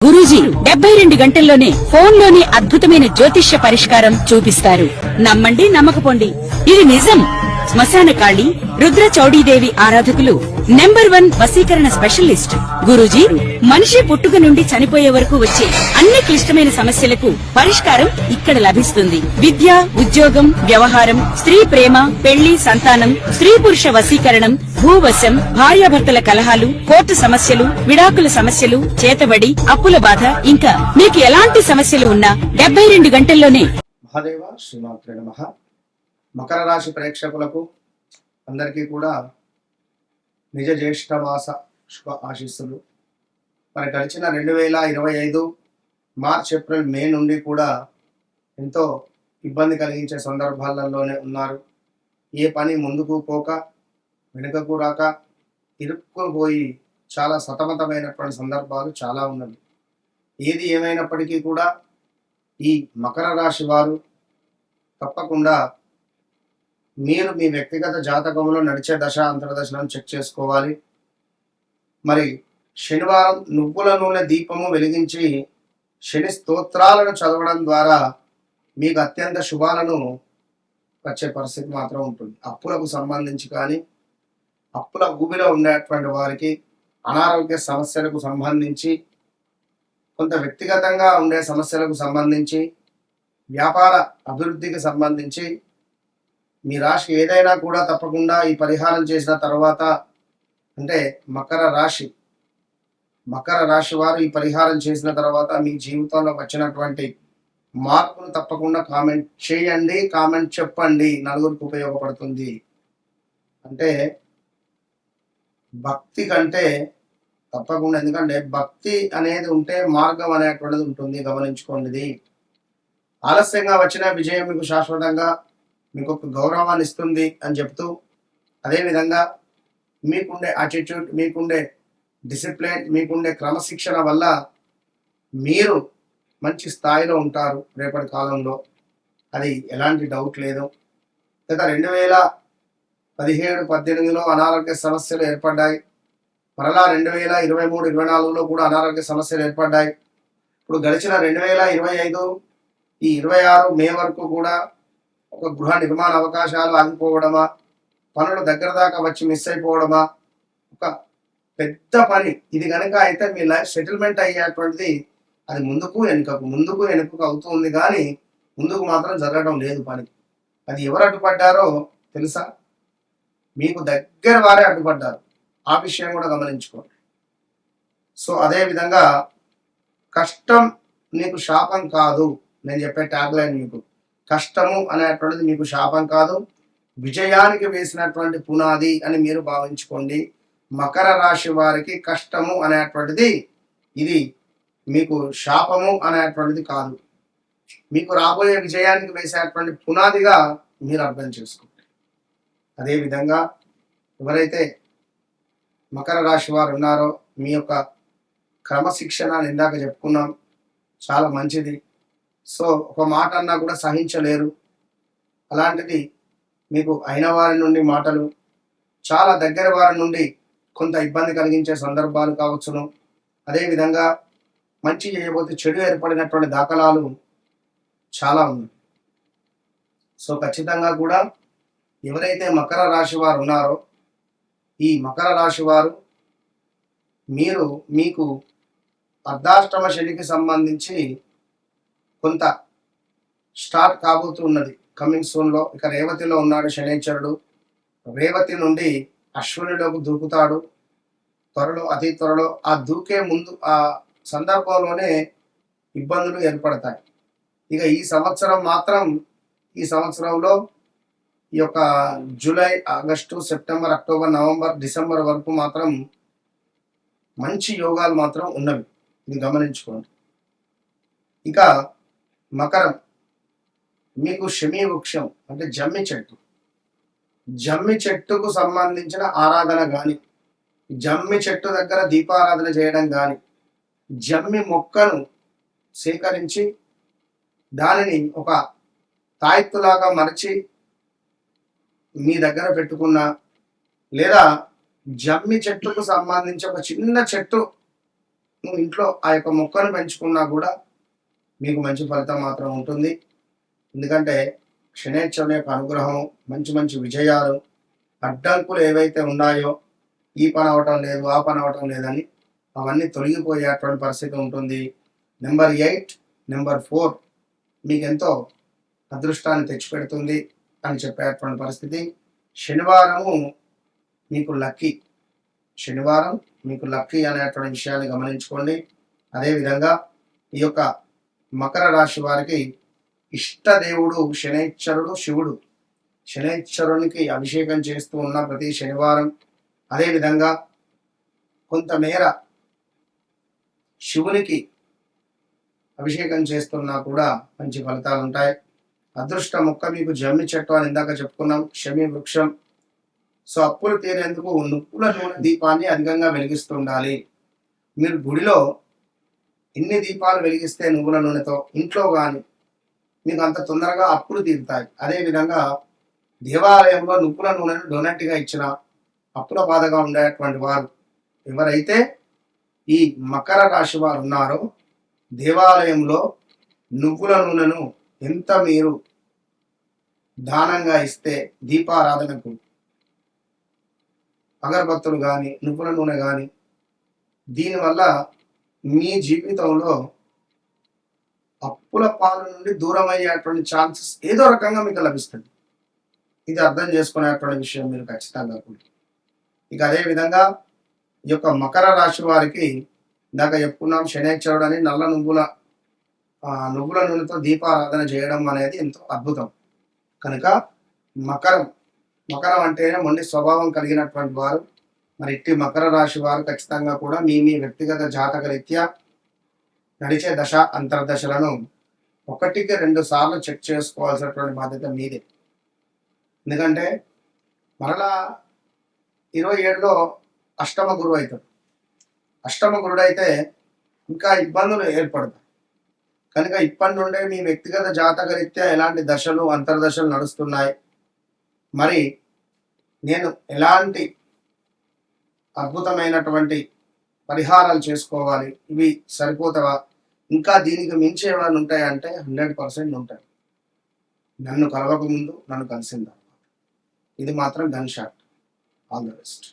గురూజీ 72 గంటల్లోనే ఫోన్లోని అద్భుతమైన జ్యోతిష్య పరిష్కారం చూపిస్తారు. నమ్మండి, నమ్మకపోండి, ఇది నిజం. శ్మశాన కాళి రుద్ర చౌడీదేవి ఆరాధకులు నంబర్ 1 వశీకరణ స్పెషలిస్ట్ గురూజీ. మనిషి పుట్టుక నుండి చనిపోయే వరకు వచ్చే అన్ని క్లిష్టమైన సమస్యలకు పరిష్కారం ఇక్కడ లభిస్తుంది. విద్య, ఉద్యోగం, వ్యవహారం, స్త్రీ ప్రేమ, పెళ్లి, సంతానం, స్త్రీ పురుష వశీకరణం, భూవశం, భార్యాభర్తల కలహాలు, కోర్టు సమస్యలు, విడాకుల సమస్యలు, చేతబడి, అప్పుల బాధ, ఇంకా మీకు ఎలాంటి సమస్యలు ఉన్నా 72 గంటల్లోనే. మహాదేవ శ్రీమాత్రే నమః. మకర రాశి ప్రేక్షకులకు అందరికీ కూడా నిజ జ్యేష్ఠ మాస శుభ ఆశీస్సులు. మరి గడిచిన 2025 మార్చ్, ఏప్రిల్, మే నుండి కూడా ఎంతో ఇబ్బంది కలిగించే సందర్భాలలోనే ఉన్నారు. ఏ పని ముందుకు పోక వెనుకకు రాక ఇరుక్కుని పోయి చాలా సతమతమైనటువంటి సందర్భాలు చాలా ఉన్నవి. ఏది ఏమైనప్పటికీ కూడా ఈ మకర రాశి వారు తప్పకుండా మీరు మీ వ్యక్తిగత జాతకంలో నడిచే దశ అంతర్దశలను చెక్ చేసుకోవాలి. మరి శనివారం నువ్వుల నూనె దీపము వెలిగించి శని స్తోత్రాలను చదవడం ద్వారా మీకు అత్యంత శుభాలను వచ్చే పరిస్థితి మాత్రం ఉంటుంది. అప్పులకు సంబంధించి కానీ, అప్పుల ఊబిలో ఉండేటువంటి వారికి, అనారోగ్య సమస్యలకు సంబంధించి, కొంత వ్యక్తిగతంగా ఉండే సమస్యలకు సంబంధించి, వ్యాపార అభివృద్ధికి సంబంధించి మీ రాశి ఏదైనా కూడా తప్పకుండా ఈ పరిహారం చేసిన తర్వాత, అంటే మకర రాశి వారు ఈ పరిహారం చేసిన తర్వాత మీ జీవితంలో వచ్చినటువంటి మార్పును తప్పకుండా కామెంట్ చేయండి, కామెంట్ చెప్పండి. నలుగురికి ఉపయోగపడుతుంది. అంటే భక్తి కంటే తప్పకుండా, ఎందుకంటే భక్తి అనేది ఉంటే మార్గం అనేటువంటిది ఉంటుంది. గమనించుకోండి. ఆలస్యంగా వచ్చిన విజయం మీకు శాశ్వతంగా మీకు ఒక గౌరవాన్ని ఇస్తుంది అని చెప్తూ, అదేవిధంగా మీకుండే యాటిట్యూడ్, మీకుండే డిసిప్లిన్, మీకుండే క్రమశిక్షణ వల్ల మీరు మంచి స్థాయిలో ఉంటారు రేపటి కాలంలో. అది ఎలాంటి డౌట్ లేదు. గత 2017-18లో అనారోగ్య సమస్యలు ఏర్పడ్డాయి. మరలా 2023-24లో కూడా అనారోగ్య సమస్యలు ఏర్పడ్డాయి. ఇప్పుడు గడిచిన 2025 ఈ 26 మే వరకు కూడా ఒక గృహ నిర్మాణ అవకాశాలు ఆగిపోవడమా, పనులు దగ్గర దాకా వచ్చి మిస్ అయిపోవడమా, ఒక పెద్ద పని ఇది కనుక అయితే మీ లైఫ్ సెటిల్మెంట్ అయ్యేటువంటిది అది ముందుకు వెనుకకు అవుతుంది, కానీ ముందుకు మాత్రం జరగడం లేదు పని. అది ఎవరు అడ్డుపడ్డారో తెలుసా? మీకు దగ్గర వారే అడ్డుపడ్డారు. ఆ విషయం కూడా గమనించుకోండి. సో అదే విధంగా కష్టం నీకు శాపం కాదు. నేను చెప్పే ట్యాగ్ లైన్ మీకు, కష్టము అనేటువంటిది మీకు శాపం కాదు, విజయానికి వేసినటువంటి పునాది అని మీరు భావించుకోండి. మకర రాశి వారికి కష్టము అనేటువంటిది ఇది మీకు శాపము అనేటువంటిది కాదు, మీకు రాబోయే విజయానికి వేసేటువంటి పునాదిగా మీరు అర్థం చేసుకోండి. అదేవిధంగా ఎవరైతే మకర రాశి వారు ఉన్నారో మీ యొక్క క్రమశిక్షణ ఇందాక చెప్పుకున్నాం, చాలా మంచిది. సో ఒక మాట అన్నా కూడా సహించలేరు. అలాంటిది మీకు అయిన వారి నుండి మాటలు, చాలా దగ్గర వారి నుండి కొంత ఇబ్బంది కలిగించే సందర్భాలు కావచ్చును. అదేవిధంగా మంచి చేయబోతే చెడు ఏర్పడినటువంటి దాఖలాలు చాలా ఉన్నాయి. సో ఖచ్చితంగా కూడా ఎవరైతే మకర రాశి వారు ఉన్నారో ఈ మకర రాశి వారు మీకు అర్ధాష్టమ శనికి సంబంధించి కొంత స్టార్ట్ కాబోతున్నది కమింగ్ సూన్లో. ఇక రేవతిలో ఉన్నాడు శనైశ్వరుడు. రేవతి నుండి అశ్వినిలోకి దూకుతాడు త్వరలో, అతి త్వరలో. ఆ దూకే ముందు ఆ సందర్భంలోనే ఇబ్బందులు ఏర్పడతాయి. ఇక ఈ సంవత్సరంలో ఈ యొక్క July, August, September, October, November, December వరకు మాత్రం మంచి యోగాలు మాత్రం ఉన్నవి. ఇది గమనించుకోండి. ఇక మకరం, మీకు శమీ వృక్షం అంటే జమ్మి చెట్టుకు సంబంధించిన ఆరాధన కానీ, జమ్మి చెట్టు దగ్గర దీపారాధన చేయడం కానీ, జమ్మి మొక్కను సేకరించి దానిని ఒక తాయెత్తులాగా మరచి మీ దగ్గర పెట్టుకున్న, లేదా జమ్మి చెట్టుకు సంబంధించి ఒక చిన్న చెట్టు నువ్వు ఇంట్లో ఆ యొక్క మొక్కను పెంచుకున్నా కూడా మీకు మంచి ఫలితం మాత్రం ఉంటుంది. ఎందుకంటే శనైశ్వరుని యొక్క అనుగ్రహం, మంచి మంచి విజయాలు, అడ్డంకులు ఏవైతే ఉన్నాయో ఈ పని అవటం లేదు, ఆ పని అవటం లేదని అవన్నీ తొలగిపోయేటువంటి పరిస్థితి ఉంటుంది. నెంబర్ 8, నెంబర్ 4 మీకు ఎంతో అదృష్టాన్ని తెచ్చిపెడుతుంది అని చెప్పేటువంటి పరిస్థితి. శనివారము మీకు లక్కీ, శనివారం మీకు లక్కీ అనేటువంటి విషయాన్ని గమనించుకోండి. అదేవిధంగా ఈ యొక్క మకర రాశి వారికి ఇష్టదేవుడు శనైశ్వరుడు శివుడు. శనైశ్వరునికి అభిషేకం చేస్తూ ఉన్న ప్రతి శనివారం, అదేవిధంగా కొంతమేర శివునికి అభిషేకం చేస్తున్నా కూడా మంచి ఫలితాలు ఉంటాయి. అదృష్ట మొక్క మీకు జమ్మి చెట్టు అని ఇందాక చెప్పుకున్నాం, శమి వృక్షం. సో అప్పులు తీరేందుకు నువ్వుల నూనె దీపాన్ని అధికంగా వెలిగిస్తూ ఉండాలి. మీరు గుడిలో ఎన్ని దీపాలు వెలిగిస్తే నువ్వుల నూనెతో ఇంట్లో కానీ మీకు అంత తొందరగా అప్పులు తీరుతాయి. అదేవిధంగా దేవాలయంలో నువ్వుల నూనెను డొనేట్గా ఇచ్చిన అప్పుల బాధగా ఉండేటువంటి వారు ఎవరైతే ఈ మకర రాశి వారు ఉన్నారో దేవాలయంలో నువ్వుల నూనెను ఎంత మీరు దానంగా ఇస్తే దీపారాధనకు అగరబత్తులు కానీ నువ్వుల నూనె కానీ దీనివల్ల మీ జీవితంలో అప్పుల పాలు నుండి దూరం అయ్యేటువంటి ఛాన్సెస్ ఏదో రకంగా మీకు లభిస్తుంది. ఇది అర్థం చేసుకునేటువంటి విషయం మీరు ఖచ్చితంగా కూడా. ఇక అదేవిధంగా ఈ యొక్క మకర రాశి వారికి ఇందాక చెప్పుకున్నాం శనైశ్వరుడు అని నల్ల నువ్వుల నూనెతో దీపారాధన చేయడం అనేది ఎంతో అద్భుతం. కనుక మకరం అంటేనే మొండి స్వభావం కలిగినటువంటి వారు. మరి ఇట్టి మకర రాశి వారు ఖచ్చితంగా కూడా మీ వ్యక్తిగత జాతక రీత్యా నడిచే దశ అంతర్దశలను 1కి 2 సార్లు చెక్ చేసుకోవాల్సినటువంటి బాధ్యత మీదే. ఎందుకంటే మరలా 27లో అష్టమ గురువు అవుతాడు. అష్టమ గురుడు అయితే ఇంకా ఇబ్బందులు ఏర్పడతాయి. కనుక ఇప్పటి నుండే మీ వ్యక్తిగత జాతక రీత్యా ఎలాంటి దశలు అంతర్దశలు నడుస్తున్నాయి, మరి నేను ఎలాంటి అద్భుతమైనటువంటి పరిహారాలు చేసుకోవాలి, ఇవి సరిపోతావా, ఇంకా దీనికి మించి ఏమైనా ఉంటాయంటే 100% ఉంటాయి. నన్ను కలవక ముందు, నన్ను కలిసిన తర్వాత. ఇది మాత్రం gun shot. All the best.